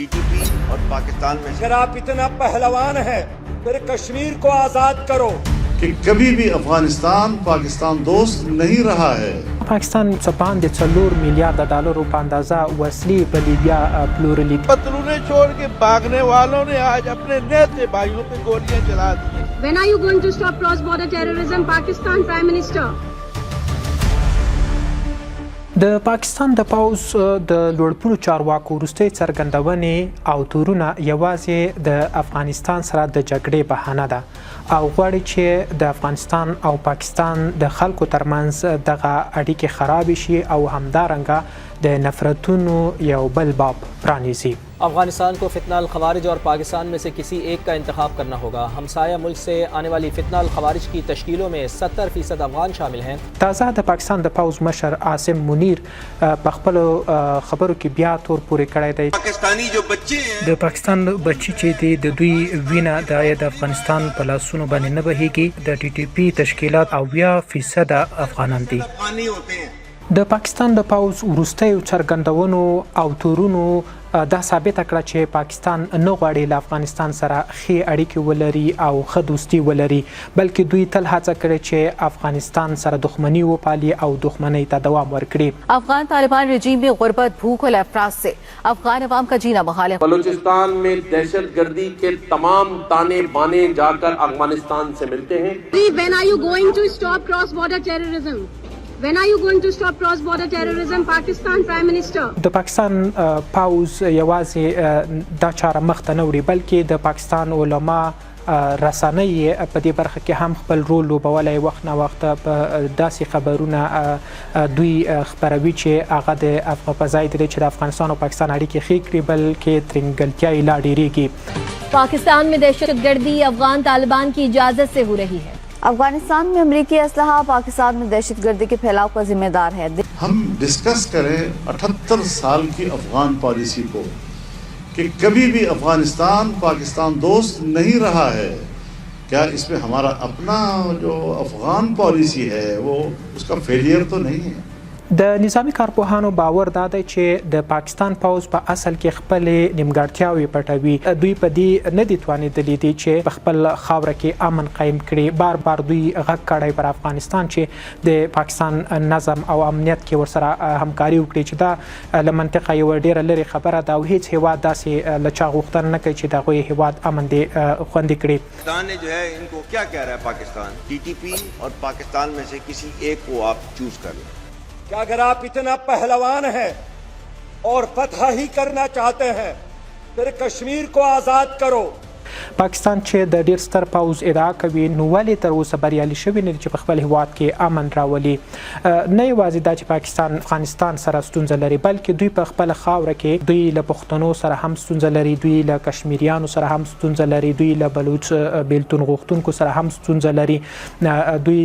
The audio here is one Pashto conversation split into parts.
टीटीपी और पाकिस्तान में अगर आप इतना पहलवान हैं फिर कश्मीर को आज़ाद करो कि कभी भी अफगानिस्तान पाकिस्तान दोस्त नहीं रहा है। पाकिस्तान څه د 4 میلیارډ ډالرو په اندازه وسلې په لیبیا پلورلي دي. पतलूने छोड़ के भागने वालों ने आज अपने नेते भाइयों पे गोलियां चला दी। When are you going to stop cross-border terrorism, Pakistan Prime Minister? د پاکستان د پوځ د لوړپوړو چارواکو وروستۍ څرګندونې او تورونه یوازې د افغانستان سره د جګړې بهانه ده او غواړي چې د افغانستان او پاکستان د خلکو ترمنځ دغه اړیکې خراب شي او همدارنګه د نفرتونو یو بل باب پرانیزي. अफगानिस्तान को फितना अल खवारिज और पाकिस्तान में से किसी एक का इंतखाब करना होगा। हमसाया मुल्क से आने वाली फितना अल खवारिज की तश्कीलों में 70% अफगान शामिल हैं। تازه د پاکستان د پوځ مشر عاصم منیر په خپلو خبرو کې بیا تور پورې کړی دی. पाकिस्तानी जो बच्चे हैं د پاکستان بچی چې دی د دوی وینه د افغانستان په لاسونو باندې نه بهیږي. د ټي ټي پی تشکیلات او 20% افغانان دي. अफगानी होते हैं। د پاکستان د پوځ وروستیو څرګندونو او تورونو دا ثابته کړه چې پاکستان نه غواړي له افغانستان سره ښې اړیکې ولري او ښه دوستي ولري، بلکې دوی تل هڅه کړې چې افغانستان سره دښمني وپالي او دښمنۍ ته دوام ورکړي. अफगान तालिबान रजीम में गुर्बत, भूख और अफराज से अफगान अवाम का जीना मुहाल है। बलूचिस्तान में दहशत गर्दी के तमाम ताने बाने जाकर अफगानिस्तान से मिलते हैं। When are you going to stop cross-border terrorism? When are you going to stop cross-border terrorism, Pakistan Prime Minister? د پاکستان پوځ یوازې دا چاره مخته نه وړي، بلکې د پاکستان علما رسنۍ په دې برخه کې هم خپل رول لوبولی. وخت نه وخت په داسې خبرونه دوی خپروي چې هغه د په ځای دی چې د افغانستان او پاکستان اړیکې ښې کړي، بلکې ترنګلتیا یې لا ډېرېږي. पाकिस्तान में दहशत गर्दी अफगान तालिबान की इजाजत से हो रही है। अफगानिस्तान में अमरीकी असलहा पाकिस्तान में दहशत गर्दी के फैलाव का जिम्मेदार है। हम डिस्कस करें 78 साल की अफगान पॉलिसी को कि कभी भी अफगानिस्तान पाकिस्तान दोस्त नहीं रहा है। क्या इसमें हमारा अपना जो अफगान पॉलिसी है वो उसका फेलियर तो नहीं है? د نظامی کارپوهانو باور دا دی چې د پاکستان پوځ په اصل کې خپلې نیمګړتیاوې پټوي. دوی په دې نه دي توانېدلي دي چې په خپل خاوره کې امن قایم کړي. بار بار دوی غږ کړی پر افغانستان چې د پاکستان نظم او امنیت کې ورسره همکاري وکړي، چې دا له منطقه یوه ډېره لرې خبره ده او هیڅ هیواد داسې له چا غوښتنه نه کوي چې د هغوی هیواد امن دې خوندي کړي. पाकिस्तान ने जो है इनको क्या कह रहा है पाकिस्तान, टीटीपी और पाकिस्तान में से किसी एक को आप चूज कर लें। कि अगर आप इतना पहलवान हैं और फतह ही करना चाहते हैं फिर कश्मीर को आज़ाद करो। پاکستان چې د ډیر ستر پوځ ادعا کوي نو ولې تر اوسه بریالي شوي نه دي چې په خپل هیواد کې امن راولي. نه یوازې دا چې پاکستان افغانستان سره ستونزه لري، بلکې دوی په خپل خاوره کې دوی له پښتنو سره هم ستونزه لري، دوی له کشمیریانو سره هم ستونزه لري، دوی له بلوچ بیلتون غوښتونکو سره هم ستونزه لري، دوی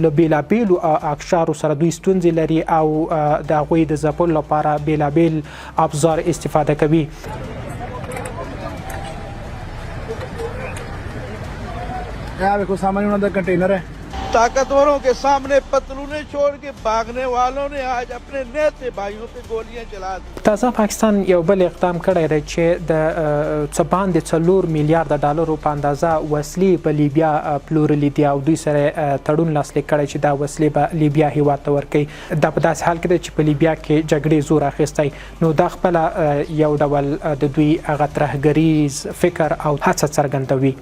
له بیلابیلو اقشارو سره دوی ستونزې لري او د هغوی د ځپلو لپاره بیلابیل ابزار استفاده کوي. देखो सामने उन्होंने कंटेनर है। ताकतवरों के सामने पतलूने छोड़ के भागने वालों ने आज अपने नेते भाइयों पे गोलियां चला दी। تازه پاکستان یو بل اقدام کړی دی چې د څه باندې 4 میلیارډ ډالرو په اندازه وسلې په لیبیا پلورلي دي او دوی سره تړون لاسلیک کړی چې دا وسلې به لیبیا هیواد ته ورکوي. دا په داسې حال کې دی چې په لیبیا کې جګړې زور اخیستی، نو دا خپله یو ډول د دوی هغه ترهګریز فکر او هڅه څرګندوي.